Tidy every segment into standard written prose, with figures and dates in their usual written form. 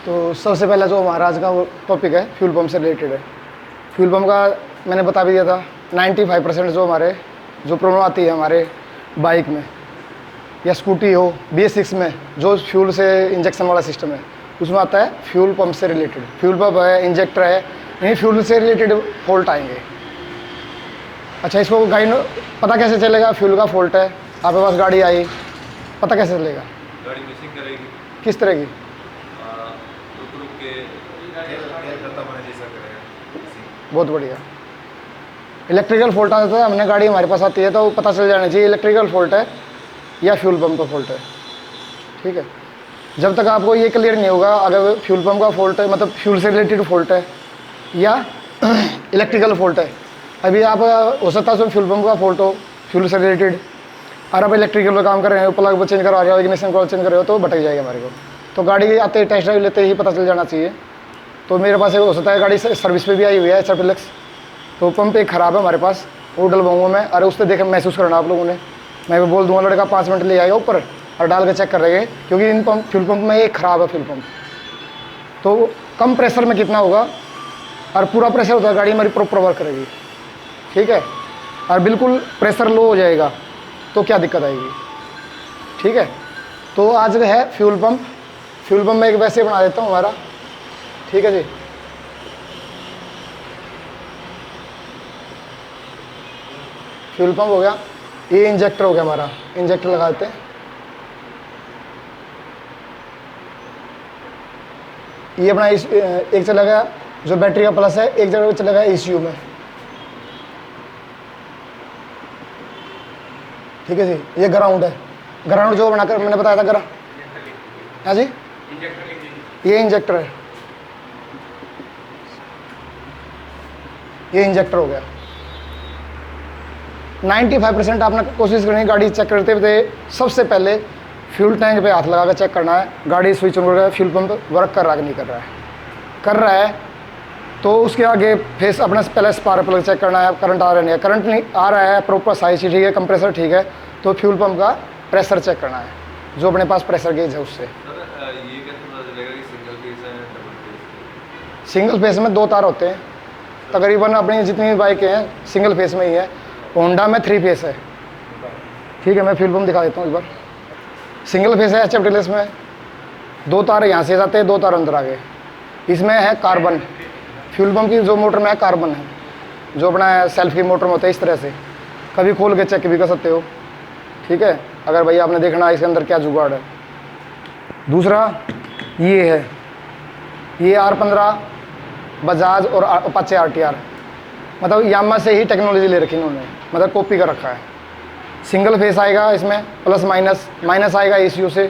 तो सबसे पहला जो हमारा आज का वो टॉपिक है फ्यूल पम्प से रिलेटेड है। फ्यूल पम्प का मैंने बता भी दिया था 95% जो हमारे जो प्रॉब्लम आती है हमारे बाइक में या स्कूटी हो BS6 में जो फ्यूल से इंजेक्शन वाला सिस्टम है उसमें आता है फ्यूल पंप से रिलेटेड। फ्यूल पंप है, इंजेक्टर है, यही फ्यूल से रिलेटेड फॉल्ट आएंगे। अच्छा, इसको गाड़ी पता कैसे चलेगा फ्यूल का फॉल्ट है? आपके पास गाड़ी आई, पता कैसे चलेगा? गाड़ी मिसिंग करेगी। किस तरह की? रुक के तेल खत्म होने जैसा करेगा। बहुत बढ़िया। इलेक्ट्रिकल फॉल्ट आ जाता है, हमने गाड़ी हमारे पास आती है तो पता चल जाना चाहिए इलेक्ट्रिकल फॉल्ट है या फ्यूल पंप का फॉल्ट है। ठीक है, जब तक आपको ये क्लियर नहीं होगा अगर फ्यूल पंप का फॉल्ट है मतलब फ्यूल से रिलेटेड फॉल्ट है या इलेक्ट्रिकल फॉल्ट है। अभी आप हो सकता है फ्यूल पंप का फॉल्ट हो फ्यूल से रिलेटेड और आप इलेक्ट्रिकल का काम कर रहे हो, प्लग चेंज करवा रहे हो, इग्निशन कॉइल चेंज कर रहे हो तो भटक जाएगा हमारे को। तो गाड़ी आते टेस्ट ड्राइव लेते ही पता चल जाना चाहिए। तो मेरे पास हो सकता है गाड़ी सर्विस पे भी आई हुई है HRPLX, तो पंप एक ख़राब है हमारे पास, वो डलवाऊँगा मैं। अरे उससे देख महसूस करना आप लोगों ने, मैं बोल दूँगा लड़का 5 मिनट ले आएगा ऊपर और डाल के चेक कर रहे हैं, क्योंकि इन पंप फ्यूल पंप में एक ख़राब है फ्यूल पंप। तो कम प्रेशर में कितना होगा और पूरा प्रेशर होता है गाड़ी हमारी प्रॉपर वर्क करेगी। ठीक है, और बिल्कुल प्रेशर लो हो जाएगा तो क्या दिक्कत आएगी। ठीक है, तो आज है फ्यूल पंप। फ्यूल पंप मैं एक वैसे बना देता हूँ हमारा। ठीक है जी, फ्यूल पंप हो गया, ये इंजेक्टर हो गया हमारा। इंजेक्टर लगा देते हैं। ये अपना एक चला गया जो बैटरी का प्लस है, एक जगह चला गया ECU में। ठीक है जी, ये ग्राउंड है। ग्राउंड जो बनाकर मैंने बताया था हाँ जी, ये इंजेक्टर है, ये इंजेक्टर हो गया। 95% आपने कोशिश करनी है गाड़ी चेक करते हुए सबसे पहले फ्यूल टैंक पे हाथ लगा कर चेक करना है गाड़ी स्विच ऑन कर रहा है, फ्यूल पंप वर्क कर रहा है कि नहीं कर रहा है। कर रहा है तो उसके आगे फेस अपना पहले स्पार्क प्लग चेक करना है, करंट आ रहा नहीं है। करंट नहीं आ रहा है, प्रॉपर साइज ठीक है, कंप्रेसर ठीक है, तो फ्यूल पंप का प्रेशर चेक करना है जो अपने पास प्रेशर गेज है उससे। सिंगल फेस में 2 तार होते हैं तकरीबन, अपनी जितनी भी बाइकें हैं सिंगल फेस में ही है। होंडा में 3 फेस है। ठीक है, मैं फ्यूल पंप दिखा देता हूँ एक बार। सिंगल फेस है HRPLX में, 2 तार यहाँ से जाते हैं, 2 तार अंदर आ गए। इसमें है कार्बन, फ्यूल पंप की जो मोटर में है कार्बन है, जो अपना सेल्फ की मोटर में होता है इस तरह से, कभी खोल के चेक भी कर सकते हो। ठीक है, अगर भाई आपने देखना इसके अंदर क्या जुगाड़ है। दूसरा ये है, ये R15 बजाज और अपाचे RTR, मतलब यामा से ही टेक्नोलॉजी ले रखी इन्होंने, मतलब कॉपी कर रखा है। सिंगल फेस आएगा इसमें, प्लस माइनस आएगा ECU से,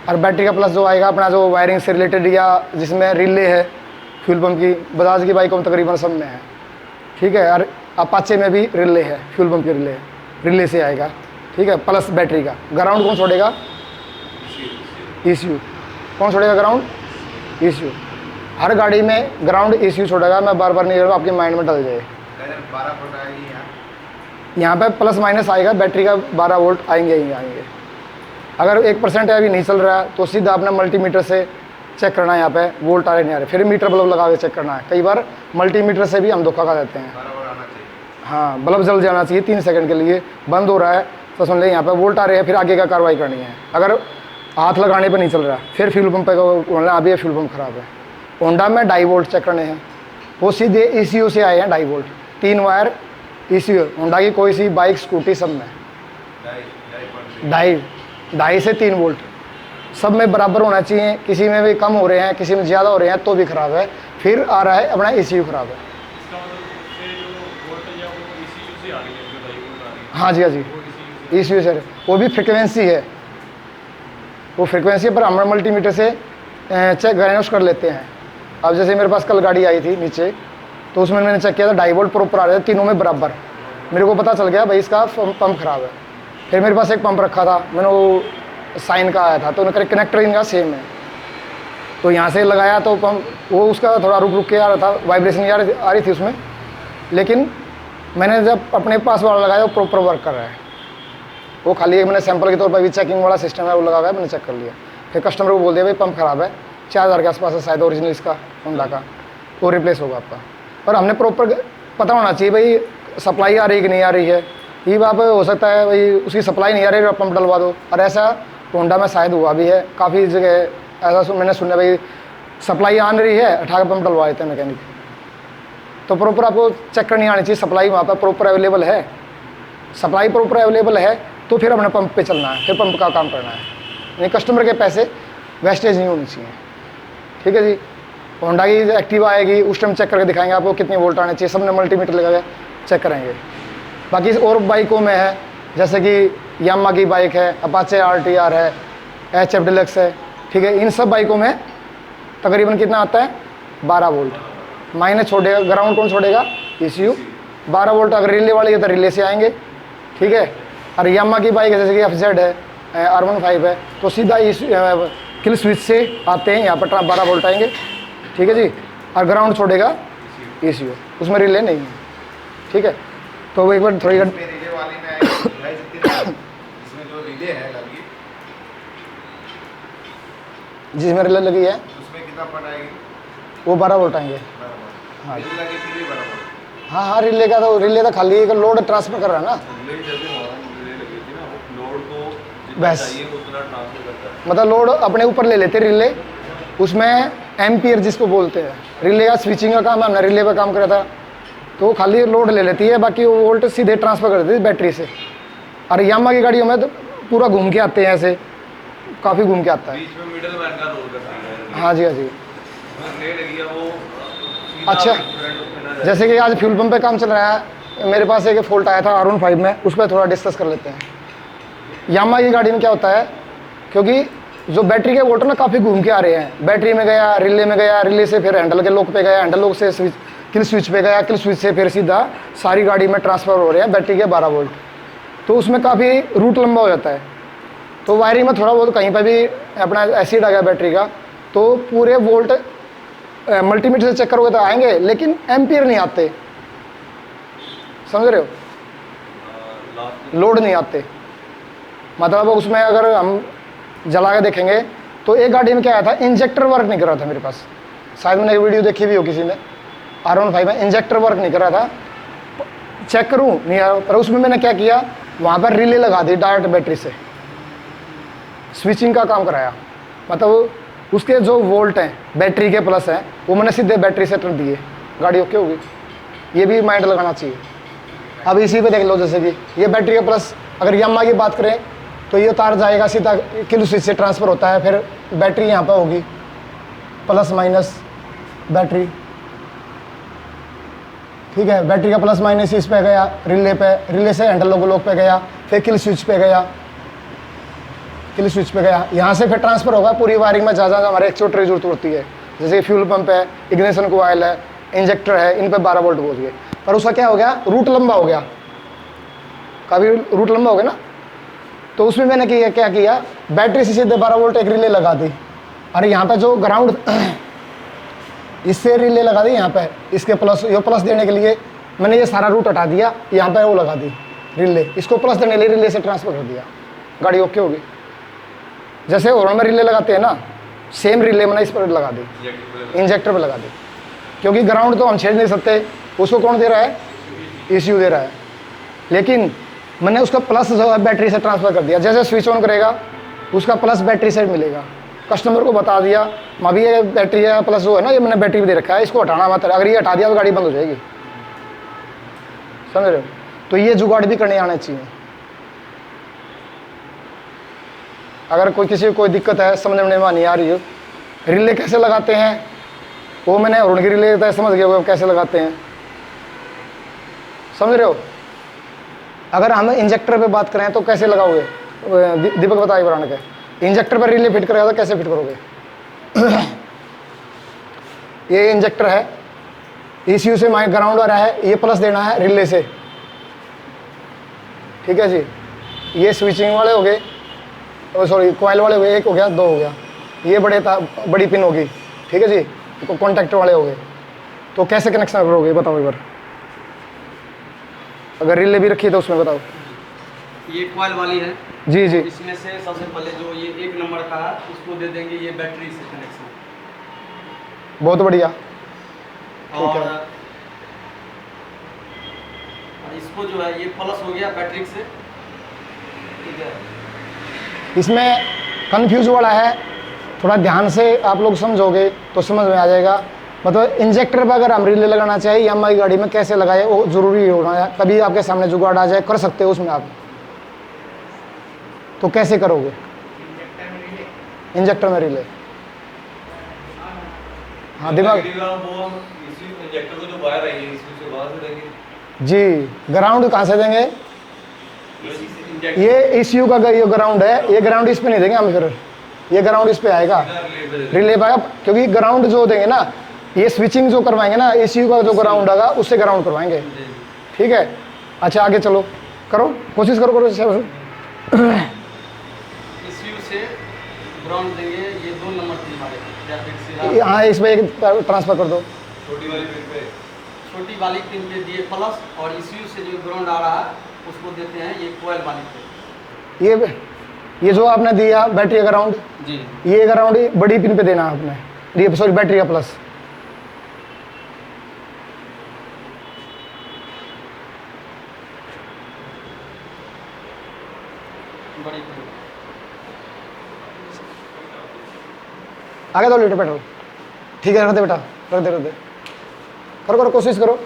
और बैटरी का प्लस जो आएगा अपना जो वायरिंग से रिलेटेड या जिसमें रिले है फ्यूल पंप की, बजाज की बाइकों में तकरीबन सब में है। ठीक है, और अपाचे में भी रिले है, फ्यूल पंप के रिले से आएगा। ठीक है, प्लस बैटरी का। ग्राउंड कौन छोड़ेगा? ECU। कौन छोड़ेगा ग्राउंड? ECU। हर गाड़ी में ग्राउंड ECU छोड़ेगा, मैं बार बार नहीं करूँगा, आपके माइंड में डल जाए। यहाँ पे प्लस माइनस आएगा, बैटरी का 12 वोल्ट आएंगे ही आएंगे। अगर 1% अभी नहीं चल रहा है तो सीधा अपना मल्टीमीटर से चेक करना है, यहाँ पे वोल्ट आ रहे नहीं आ रहे, फिर मीटर बल्ब लगा के चेक करना है। कई बार मल्टीमीटर से भी हम धोखा खा देते हैं। हाँ, बल्ब जल जाना चाहिए 3 सेकंड के लिए, बंद हो रहा है तो समझ लें यहाँ पे वोल्ट आ रहे हैं, फिर आगे का कार्रवाई करनी है। अगर हाथ लगाने पर नहीं चल रहा फिर फ्यूल पंप पर अभी फ्यूल पंप खराब है। होंडा में 2.5 वोल्ट चेक करने हैं, वो सीधे ECU से आए हैं 2.5 वोल्ट, 3 वायर ECU। होंडा की कोई सी बाइक स्कूटी सब में 2.5 से 3 वोल्ट सब में बराबर होना चाहिए। किसी में भी कम हो रहे हैं, किसी में ज़्यादा हो रहे हैं तो भी ख़राब है। फिर आ रहा है अपना ECU ख़राब है। हाँ जी, हाँ जी, ECU से वो भी फ्रिक्वेंसी है, वो फ्रिक्वेंसी पर हम मल्टीमीटर से चेक डायग्नोस कर लेते हैं। अब जैसे मेरे पास कल गाड़ी आई थी नीचे, तो उसमें मैंने चेक किया था 2.5 वोल्ट प्रॉपर आ रहे थे तीनों में बराबर। मेरे को पता चल गया भाई इसका पंप खराब है। फिर मेरे पास एक पंप रखा था, मैंने वो साइन का आया था तो उन्होंने कनेक्टर इनका सेम है, तो यहाँ से लगाया तो पंप वो उसका थोड़ा रुक के आ रहा था, वाइब्रेशन आ रही थी उसमें। लेकिन मैंने जब अपने पास वाला लगाया वो प्रॉपर वर्क कर रहा है। वो खाली एक मैंने सैंपल के तौर पर भी चेकिंग वाला सिस्टम है वो लगा हुआ है, मैंने चेक कर लिया। फिर कस्टमर को बोल दिया भाई पंप खराब है, 4000 के आसपास है शायद ओरिजिनल इसका होंडा का, वो रिप्लेस होगा आपका। और हमने प्रॉपर पता होना चाहिए भाई सप्लाई आ रही है कि नहीं आ रही है। ये बात हो सकता है भाई उसकी सप्लाई नहीं आ रही है, पंप डलवा दो, और ऐसा होंडा में शायद हुआ भी है काफ़ी जगह। ऐसा मैंने सुना भाई सप्लाई आ नहीं रही है, उठा के पंप डलवा देते हैं मैकेनिक। तो प्रॉपर आपको चेक करनी आनी चाहिए सप्लाई वहाँ पर प्रॉपर अवेलेबल है। सप्लाई प्रॉपर अवेलेबल है तो फिर अपने पंप पे चलना है, फिर पंप का काम करना है, यानी कस्टमर के पैसे वेस्टेज नहीं होनी चाहिए। ठीक है जी। होंडा की एक्टिवा आएगी उस टाइम चेक करके दिखाएंगे आपको कितने वोल्ट आने चाहिए, सबने मल्टीमीटर लगा के चेक करेंगे। बाकी और बाइकों में है जैसे कि यामा की बाइक है, अपाचे RTR है, HF डिलक्स है, ठीक है, इन सब बाइकों में तकरीबन कितना आता है 12 वोल्ट। माइनस छोड़ेगा, ग्राउंड कौन छोड़ेगा, ECU। 12 वोल्ट अगर रिले वाली है तो रिले से आएंगे, ठीक है। और यामा की बाइक है जैसे कि FZ है, R15 है, तो सीधा किल स्विच से आते हैं यहाँ पर 12 वोल्ट आएंगे, ठीक है जी। और ग्राउंड छोड़ेगा ECU, उसमें रिले नहीं है, ठीक है। तो वो एक बार थोड़ी इसमें रिले वाली में आएगी इसमें जो रिले है लगी जिसमें रिले लगी है उसमें कितना पट आएगी, वो 12 वोल्ट आएंगे। हाँ रिले लगी फिर भी बराबर। हाँ, रिले का तो रिले तो खाली एक लोड ट्रांसफर कर रहा है ना, रिले जैसे रिले लगी थी ना, वो लोड को बस। चाहिए उतना ट्रांसफर करता है। मतलब लोड अपने ऊपर ले लेते रिले, उसमें एम्पियर जिसको बोलते हैं, रिले का स्विचिंग का काम है, हमने रिले पर काम करा था, तो वो खाली लोड ले लेती है, बाकी वो वोल्ट सीधे ट्रांसफर कर देती है बैटरी से। और यामा की गाड़ियों में तो पूरा घूम के आते हैं, ऐसे काफ़ी घूम के आता है। बीच में मिडल मैन का रोल करती है। हाँ जी, हाँ जी। ले लगी है वो सीधा अच्छा, करंट में ना जैसे कि आज फ्यूल पंप पे काम चल रहा है, मेरे पास एक फॉल्ट आया था R15 में, उस पर थोड़ा डिस्कस कर लेते हैं। यामा की गाड़ी में क्या होता है, क्योंकि जो बैटरी के वोल्ट ना काफ़ी घूम के आ रहे हैं, बैटरी में गया, रिले से फिर हैंडल के लॉक पे गया, हैंडल लॉक से स्विच किल स्विच पे गया, किल स्विच से फिर सीधा सारी गाड़ी में ट्रांसफ़र हो रहे हैं बैटरी के 12 वोल्ट। तो उसमें काफ़ी रूट लंबा हो जाता है, तो वायरिंग में थोड़ा बहुत कहीं पर भी अपना एसिड आ गया बैटरी का, तो पूरे वोल्ट मल्टीमीटर से चेक करोगे तो आएंगे, लेकिन एम्पियर नहीं आते, समझ रहे हो, लोड नहीं आते। मतलब उसमें अगर हम जला के देखेंगे तो एक गाड़ी में क्या आया था, इंजेक्टर वर्क नहीं कर रहा था मेरे पास, शायद मैंने वीडियो देखी भी हो किसी ने, R15 में इंजेक्टर वर्क नहीं कर रहा था, चेक करूं नहीं आ, पर उसमें मैंने क्या किया, वहाँ पर रिले लगा दी डायरेक्ट बैटरी से, स्विचिंग का काम कराया। मतलब उसके जो वोल्ट हैं बैटरी के प्लस हैं वो मैंने सीधे बैटरी से कर दिए, गाड़ी ओके होगी। ये भी माइंड लगाना चाहिए। अब इसी पे देख लो, जैसे कि ये बैटरी का प्लस, अगर यामा की बात करें तो ये तार जाएगा सीधा किल स्विच से ट्रांसफ़र होता है, फिर बैटरी यहाँ पर होगी, प्लस माइनस बैटरी, ठीक है। बैटरी का प्लस माइनस इस पे गया रिले पे, रिले से हैंडल लॉक पे गया, फिर किल स्विच पे गया, किल स्विच पे गया, यहाँ से फिर ट्रांसफ़र होगा पूरी वायरिंग में, जहाँ हमारे एक्चुएटर की जरूरत होती है, जैसे फ्यूल पंप है, इग्निशन कॉइल है, इंजेक्टर है, इन पे 12 वोल्ट पहुँच गए। पर उसका क्या हो गया, रूट लंबा हो गया, काफ़ी रूट लंबा हो गया ना। तो उसमें मैंने क्या किया, बैटरी से सीधे 12 वोल्ट एक रिले लगा दी, और यहाँ पे जो ग्राउंड इससे रिले लगा दी, यहाँ पे इसके प्लस, ये प्लस देने के लिए मैंने ये सारा रूट हटा दिया, यहाँ पे वो लगा दी रिले, इसको प्लस देने के लिए रिले से ट्रांसफ़र कर दिया, गाड़ी ओके होगी। जैसे हॉर्न में रिले लगाते हैं ना, सेम रिले मैंने इस पर लगा दी, इंजेक्टर पर लगा दी, क्योंकि ग्राउंड तो हम छेड़ नहीं सकते, उसको कौन दे रहा है, ECU दे रहा है, लेकिन मैंने उसका प्लस जो है बैटरी से ट्रांसफ़र कर दिया। जैसे स्विच ऑन करेगा उसका प्लस बैटरी से मिलेगा, कस्टमर को बता दिया अभी ये बैटरी है, प्लस जो है ना ये मैंने बैटरी भी दे रखा है, इसको हटाना मत, अगर ये हटा दिया तो गाड़ी बंद हो जाएगी, समझ रहे हो। तो ये जुगाड़ भी करने आना चाहिए। अगर कोई किसी को कोई दिक्कत है, समझने में नहीं आ रही हो, रिले कैसे लगाते हैं वो मैंने हॉर्न की रिले समझ गया वो कैसे लगाते हैं, समझ रहे हो। अगर हम इंजेक्टर पे बात करें तो कैसे लगाओगे, दीपक बताइए ब्रांड के, इंजेक्टर पर रिले फिट करेगा तो कैसे फिट करोगे। ये इंजेक्टर है, ECU से माइक ग्राउंड आ रहा है, ये प्लस देना है रिले से, ठीक है जी। ये स्विचिंग वाले हो गए, सॉरी कॉइल वाले हो गए, एक हो गया, दो हो गया, ये बड़ी पिन होगी, ठीक है जी, कॉन्टैक्टर वाले हो गए। तो कैसे कनेक्शन करोगे बताओ एक बार, अगर रिले भी रखी है तो उसमें बताओ। ये कॉइल वाली है जी जी, इसमें से सबसे पहले जो ये 1 नंबर का है उसको दे देंगे ये बैटरी से कनेक्शन, बहुत बढ़िया। और है। और इसको जो है ये प्लस हो गया बैटरी से, ठीक है। इसमें कन्फ्यूज वाला है, थोड़ा ध्यान से आप लोग समझोगे तो समझ में आ जाएगा। मतलब इंजेक्टर पर अगर हम रिले लगाना चाहिए या हमारी गाड़ी में कैसे लगाए वो ज़रूरी होना है। कभी आपके सामने जुगाड़ आ जाए, कर सकते हो उसमें आप, तो कैसे करोगे इंजेक्टर में रिले? हाँ दिमाग वो हम इसी इंजेक्टर को जो वायर आई है इससे बाहर से देंगे। जी, ग्राउंड कहाँ से देंगे? इंजेक्टर ये ECU का ये ग्राउंड है, ये ग्राउंड इस पे नहीं देंगे हम, फिर ये ग्राउंड इस पे आएगा, रिले पाएगा। क्योंकि ग्राउंड जो देंगे ना, ये स्विचिंग जो करवाएंगे ना, ECU का जो ग्राउंड आएगा उससे ग्राउंड करवाएंगे, ठीक है। अच्छा आगे चलो, करो कोशिश करो ECU से ग्राउंड देंगे, ये 2 नंबर थी हमारे। हाँ इसमें एक ट्रांसफर कर दो। छोटी वाली पिन पे छोटी वाली पिन पे दिए प्लस, और ECU से जो ग्राउंड आ रहा है उसको देते हैं ये कोयल वाली पे। ये जो आपने दिया बैटरी का ग्राउंड, जी, ये ग्राउंड बड़ी पिन पे देना है आपने, ये सॉरी बैटरी का प्लस। बड़ी पिन। आगे 2 लीटर पेट्रोल, ठीक है, रख दे बेटा, रख दे, करो कोशिश करो।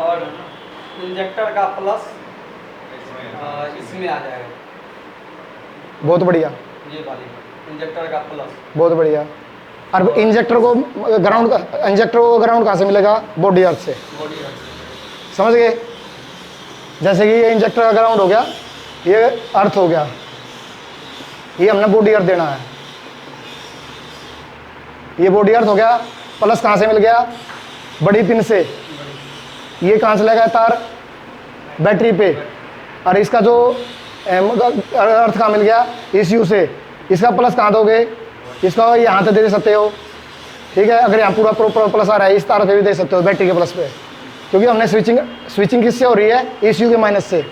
और इंजेक्टर का प्लस इसमें आ जाएगा, बहुत बढ़िया, ये वाली इंजेक्टर का प्लस। बहुत बढ़िया। और इंजेक्टर को ग्राउंड कहाँ से मिलेगा? बॉडी अर्थ से, बॉडी समझ गए? जैसे कि ये इंजेक्टर का ग्राउंड हो गया, ये अर्थ हो गया, ये हमने बॉडी अर्थ देना है, ये बॉडी अर्थ हो गया। प्लस कहाँ से मिल गया? बड़ी पिन से। ये कहाँ से लगा तार? बैटरी पे। और इसका जो अर्थ कहाँ मिल गया? ECU से। इसका प्लस कहाँ दोगे? इसका यहाँ से दे सकते हो, ठीक है। अगर यहाँ पूरा प्रॉपर प्लस आ रहा है, इस तार पे भी दे सकते हो, बैटरी के प्लस पे, क्योंकि हमने स्विचिंग किससे हो रही है? ECU के माइनस से।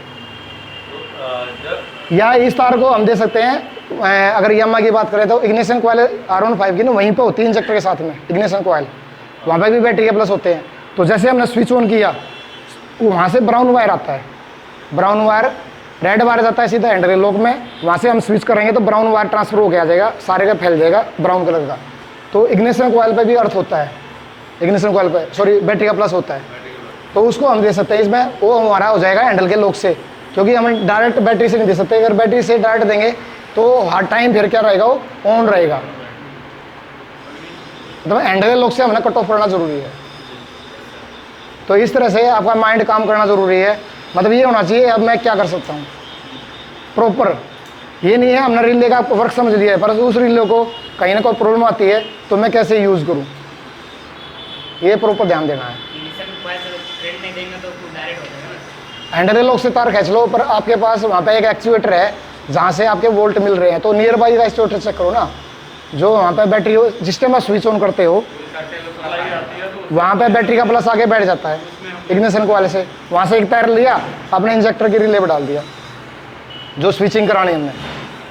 या इस तार को हम दे सकते हैं, अगर यामा की बात करें तो इग्निशन कॉइल R15 की ना वहीं पे होती है इंजेक्टर के साथ में, इग्निशन कॉइल वहाँ पे भी बैटरी के प्लस होते हैं। तो जैसे हमने स्विच ऑन किया, वहाँ से ब्राउन वायर आता है, ब्राउन वायर रेड वायर जाता है सीधा हैंडल लॉक में, वहाँ से हम स्विच करेंगे तो ब्राउन वायर ट्रांसफर होकर आ जाएगा, सारे का फैल जाएगा ब्राउन कलर का। तो इग्निशन कॉइल पे भी अर्थ होता है, इग्निशन कॉइल पे सॉरी बैटरी का प्लस होता है, तो उसको हम दे सकते हैं इसमें, वो हमारा हो जाएगा हैंडल के लॉक से, क्योंकि हम डायरेक्ट बैटरी से नहीं दे सकते। अगर बैटरी से डायरेक्ट देंगे तो हर टाइम फिर क्या रहेगा, वो ऑन रहेगा। तो हैंडल के लॉक से हमने कट ऑफ करना जरूरी है। तो इस तरह से आपका माइंड काम करना ज़रूरी है। मतलब ये होना चाहिए अब मैं क्या कर सकता हूँ प्रॉपर। ये नहीं है हमने रिले का वर्क समझ लिया है, पर उस रिले को कहीं ना कोई प्रॉब्लम आती है तो मैं कैसे यूज़ करूँ, ये प्रॉपर ध्यान देना है। हैंडल लॉक से तार खींच लो, पर आपके पास वहाँ पे एक एक्चुएटर है जहाँ से आपके वोल्ट मिल रहे हैं, तो नियर बाई का एक्चुएटर चेक करो ना, जो वहाँ पे बैटरी हो, जिस टाइम आप स्विच ऑन करते हो वहाँ पे बैटरी का प्लस आगे बैठ जाता है इग्निशन कॉइल से, वहाँ से एक तार लिया अपने इंजेक्टर की रिले पर डाल दिया जो स्विचिंग करानी हमने।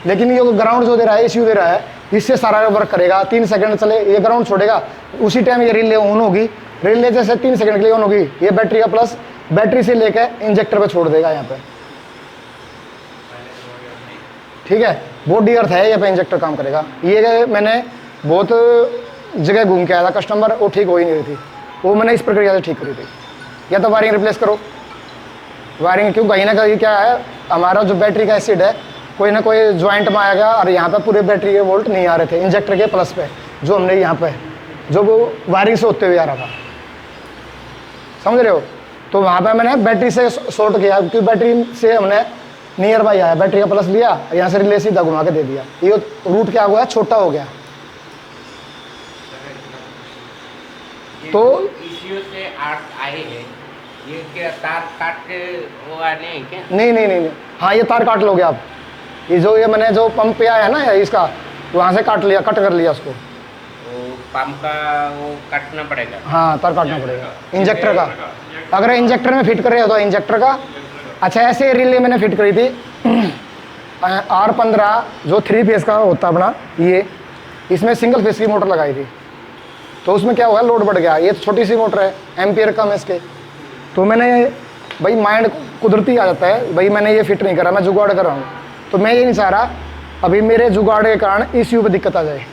लेकिन ये ग्राउंड जो दे रहा है, ECU दे रहा है, इससे सारा वर्क करेगा। 3 सेकंड चले, ये ग्राउंड छोड़ेगा, उसी टाइम ये रिले ऑन होगी, रिले जैसे 3 सेकंड के लिए ऑन होगी, ये बैटरी का प्लस बैटरी से लेकर इंजेक्टर पे छोड़ देगा यहाँ पे, ठीक है। बॉडी अर्थ है, ये पे इंजेक्टर काम करेगा। ये मैंने बहुत जगह घूम के आया था, कस्टमर वो ठीक हो ही नहीं रही थी, वो मैंने इस प्रक्रिया से ठीक करी थी। या तो वायरिंग रिप्लेस करो, वायरिंग क्यों, कहीं ना कहीं क्या है, हमारा जो बैटरी का एसिड है कोई ना कोई ज्वाइंट में आएगा, और यहाँ पे पूरे बैटरी के वोल्ट नहीं आ रहे थे इंजेक्टर के प्लस पे, जो हमने यहाँ पे जो वो वायरिंग से होते हुए आ रहा था, समझ रहे हो। तो वहाँ पे मैंने बैटरी से शॉर्ट किया, क्योंकि बैटरी से हमने नियर बाई आया, बैटरी का प्लस लिया, यहाँ से रिले सीधा घुमा के दे दिया, ये रूट क्या हुआ, छोटा हो गया। तो ECU से आए हैं, ये क्या तार काट के वो आने हैं क्या? नहीं, हाँ ये तार काट लोगे आप, ये जो ये मैंने जो पंप पे आया है ना इसका, वहाँ से काट लिया, कट कर लिया उसको, वो पंप का वो काटना पड़ेगा। हाँ तार काटना पड़ेगा इंजेक्टर का, अगर इंजेक्टर में फिट कर रहे हो तो इंजेक्टर का। अच्छा ऐसे रिले मैंने फिट करी थी R15 जो 3 फेस का होता है अपना, ये इसमें सिंगल फेस की मोटर लगाई थी। तो उसमें क्या हुआ, लोड बढ़ गया। ये तो छोटी सी मोटर है, एम्पियर कम है इसके। तो मैंने भाई माइंड कुदरती आ जाता है, भाई मैंने ये फिट नहीं करा, मैं जुगाड़ कर रहा हूँ। तो मैं ये नहीं चाह रहा अभी मेरे जुगाड़ के कारण ECU पे दिक्कत आ जाए।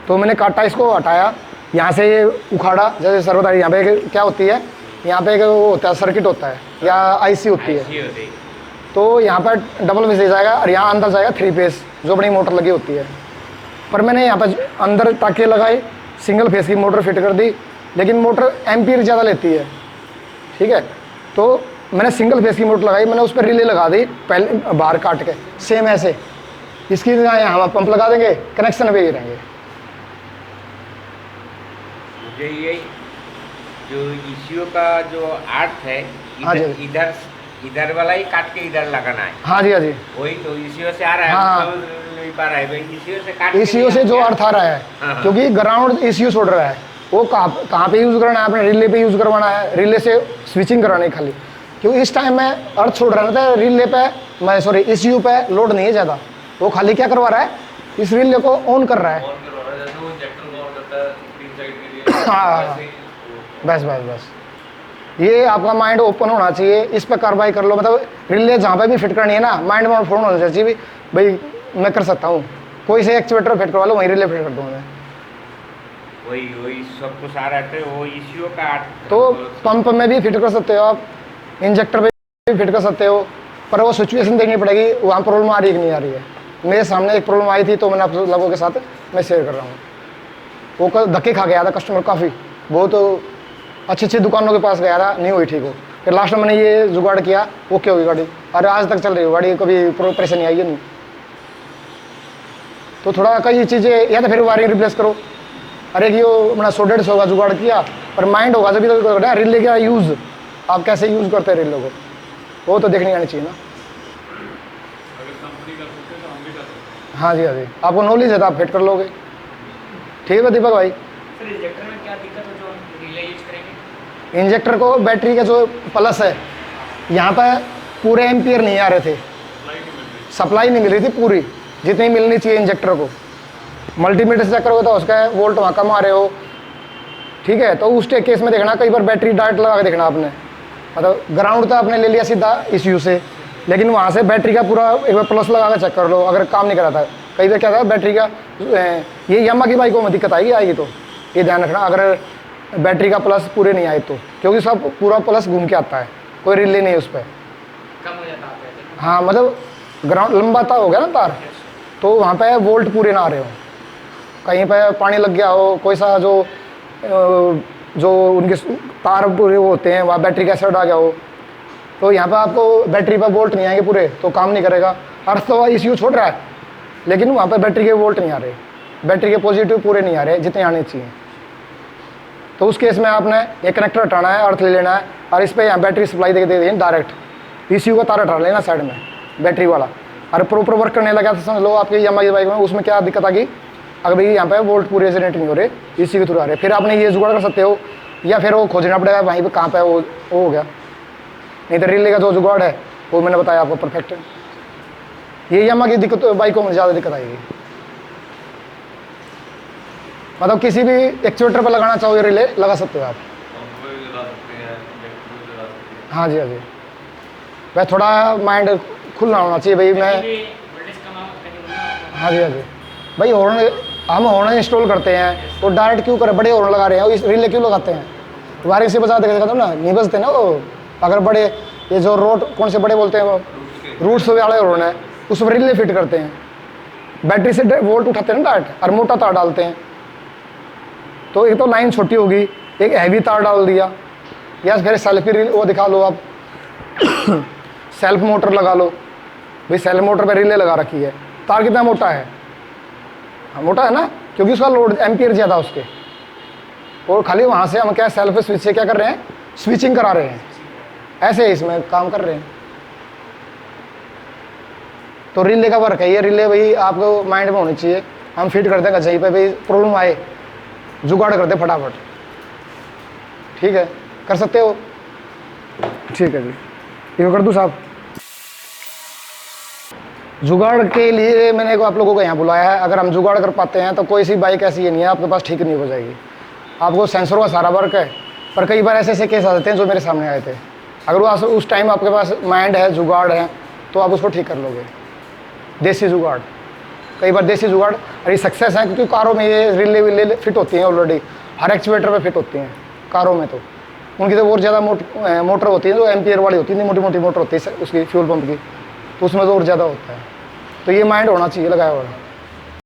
तो मैंने काटा, इसको हटाया, यहाँ से ये उखाड़ा। जैसे सर्वदारी यहाँ पे क्या होती है, यहाँ पे एक वो होता है, सर्किट होता है या IC होती है। तो यहाँ पर डबल फेस जाएगा और यहाँ अंदर जाएगा 3 फेस जो बड़ी मोटर लगी होती है। पर मैंने यहाँ पर अंदर टाके लगाए, सिंगल फेस की मोटर फिट कर दी, लेकिन मोटर एम्पियर ज़्यादा लेती है, ठीक है। तो मैंने सिंगल फेस की मोटर लगाई, मैंने उस पर रिले लगा दी पहले बाहर काट के, सेम ऐसे। इसकी जगह हम पंप लगा देंगे, कनेक्शन पे ही रहेंगे। मुझे ये जो ECU का जो अर्थ है, हाँ जी। इधर इधर वाला ही काट के इधर लगाना है। हाँ जी, हाँ जी। वही तो ECU से आ रहा है। हाँ। समझ नहीं पा रहा है भाई, ECU से काट के ECU से जो अर्थ आ रहा है, हाँ। क्योंकि ग्राउंड ECU छोड़ रहा है, वो कहाँ पे यूज़ करना है, आपने रिले पे यूज़ करवाना है, रिले से स्विचिंग करानी है खाली। क्योंकि इस टाइम में अर्थ छोड़ रहा था रिले पे, मैं सॉरी ECU पे लोड नहीं है ज़्यादा, वो खाली क्या करवा रहा है, इस रिले को ऑन कर रहा है। ऑन करवा रहा है, जैसे वो इंजेक्टर को ऑन करता है तीन साइड के लिए, हाँ। वैसे ही वो- बस बस बस, ये आपका माइंड ओपन होना चाहिए, इस पर कार्रवाई कर लो। मतलब रिले जहाँ पे भी फिट करनी है ना, माइंड में फोन होना चाहिए भी भाई मैं कर सकता हूँ, कोई से एक्चुएटर फिट करवा लो, वहीं रिले फिट कर दूँगा मैं। वही सब कुछ आ रहा है, वो ECU का अर्थ। तो पंप में भी फिट कर सकते हो आप, इंजेक्टर पे भी फिट कर सकते हो, पर वो सिचुएशन देखनी पड़ेगी, वहाँ प्रॉब्लम आ रही है कि नहीं आ रही है। मेरे सामने एक प्रॉब्लम आई थी, तो मैंने आप लोगों के साथ मैं शेयर कर रहा हूँ। वो धक्के खा गया था कस्टमर काफ़ी, बहुत अच्छी अच्छी दुकानों के पास गया था, नहीं हुई ठीक हो। फिर लास्ट में मैंने ये जुगाड़ किया, ओके होगी गाड़ी, और आज तक चल रही है गाड़ी, कभी परेशानी आई है नहीं। तो थोड़ा कई चीज़ें, या तो फिर वायरिंग रिप्लेस करो। अरे कि वो मैंने 100-150 का जुगाड़ किया, पर माइंड होगा जब भी तो रिले का यूज़ आप कैसे यूज़ करते हैं रिले को, वो तो देखने आनी चाहिए ना। अगर कंपनी कर सकते हैं तो हम भी कर सकते हैं। हाँ जी, हाँ जी, आपको नॉलेज है तो आप फिट कर लोगे। ठीक है दीपक भाई। सर इंजेक्टर में क्या दिक्कत है जो हम रिले यूज करेंगे? इंजेक्टर को बैटरी का जो प्लस है, यहाँ पर पूरे एम्पियर नहीं आ रहे थे, सप्लाई नहीं मिल रही थी पूरी जितनी मिलनी चाहिए इंजेक्टर को। मल्टीमीटर से चेक करोगे तो उसका वोल्ट वहाँ कम आ रहे हो, ठीक है। तो उस केस में देखना, कई बार बैटरी डायरेक्ट लगा के देखना आपने, मतलब ग्राउंड तो आपने ले लिया सीधा ECU से, लेकिन वहाँ से बैटरी का पूरा एक बार प्लस लगा के चेक कर लो, अगर काम नहीं कराता है। कई बार क्या था बैटरी का, ये यामा की बाइकों में दिक्कत आएगी तो ये ध्यान रखना, अगर बैटरी का प्लस पूरे नहीं आए तो, क्योंकि सब पूरा प्लस घूम के आता है, कोई रिले नहीं उस पर। कम हो जाता है। हाँ, मतलब ग्राउंड लंबा तार हो गया ना तार, तो वहाँ पे वोल्ट पूरे ना आ रहे हो, कहीं पे पानी लग गया हो, कोई सा जो उनके तार पूरे वो होते हैं, वहाँ बैटरी का एसिड आ गया हो, तो यहाँ पे आपको बैटरी पर वोल्ट नहीं आएंगे पूरे, तो काम नहीं करेगा। अर्थ तो ECU छोड़ रहा है, लेकिन वहाँ पे बैटरी के वोल्ट नहीं आ रहे, बैटरी के पॉजिटिव पूरे नहीं आ रहे जितने आने चाहिए। तो उस केस में आपने एक कनेक्टर हटाना है, अर्थ ले लेना है, और इस पर यहाँ बैटरी सप्लाई दे देनी डायरेक्ट, ECU का तार हटा लेना साइड में बैटरी वाला, और प्रॉपर वर्क करने लगा तो समझ लो आपकी यामा बाइक में उसमें क्या दिक्कत आ गई, अगर भाई यहाँ पे वोल्ट पूरे जनरेट नहीं हो रहे, ECU के थ्रू आ रहे, फिर आपने ये जुगाड़ कर सकते हो, या फिर वो खोजना पड़ेगा वहीं पे कहाँ पे वो हो गया। नहीं तो रिले का जो जुगाड़ है वो मैंने बताया आपको परफेक्ट है। ये यामा की दिक्कत बाइकों में ज़्यादा दिक्कत आएगी, मतलब किसी भी एक्चुएटर पर लगाना चाहो ये रिले लगा सकते हो आप। पंप पे भी लगा सकते हैं, इंजेक्टर पे भी लगा सकते हैं। हाँ जी, हाँ जी, भाई थोड़ा माइंड खुला होना चाहिए भाई। मैं वोल्टेज कम कहीं हाँ जी, हाँ जी भाई, हॉर्न हम हॉर्न इंस्टॉल करते हैं तो डायरेक्ट क्यों करें, बड़े हॉर्न लगा रहे हैं, इस रिले क्यों लगाते हैं, वायरिंग से बजा देगा ना, नहीं बजते ना वो। अगर बड़े ये जो रोड कौन से बड़े बोलते हैं वो रूट्स वाले हॉर्न है, उस पर रिले फिट करते हैं, बैटरी से वोल्ट उठाते हैं ना डायरेक्ट, और मोटा तार डालते हैं। तो एक तो लाइन छोटी होगी, एक हैवी तार डाल दिया, या फिर सेल्फ वो दिखा लो आप सेल्फ मोटर लगा लो भाई, सेल्फ मोटर पर रिले लगा रखी है, तार कितना मोटा है, हाँ मोटा है ना, क्योंकि उसका लोड एम्पियर ज़्यादा उसके, और खाली वहाँ से हम क्या सेल्फ स्विच से क्या कर रहे हैं, स्विचिंग करा रहे हैं, ऐसे इसमें काम कर रहे हैं। तो रिले का वर्क है ये, रिले भाई आपको माइंड में होनी चाहिए, हम फिट कर देंगे जहीं पे भाई प्रॉब्लम आए जुगाड़ कर दे फटाफट, ठीक है, कर सकते हो, ठीक है जी, ये कर दूँ साहब। जुगाड़ के लिए मैंने आप लोगों को यहाँ बुलाया है। अगर हम जुगाड़ कर पाते हैं तो कोई सी बाइक ऐसी नहीं है आपके पास ठीक नहीं हो जाएगी। आपको सेंसरों का सारा वर्क है, पर कई बार ऐसे ऐसे केस आ जाते हैं जो मेरे सामने आए थे। अगर वो उस टाइम आपके पास माइंड है, जुगाड़ है, तो आप उसको ठीक कर लोगे। देसी जुगाड़, कई बार देसी जुगाड़ अरे सक्सेस है, क्योंकि कारों में ये रिले विले फिट होती हैं ऑलरेडी, हर एक्चुएटर पे फिट होती हैं कारों में। तो उनकी तो और ज़्यादा मोटर होती है, जो एम्पियर वाली होती है, मोटी मोटी मोटर होती है उसकी फ्यूल पंप की, तो उसमें तो और ज़्यादा होता है। तो ये माइंड होना चाहिए लगाया हुआ।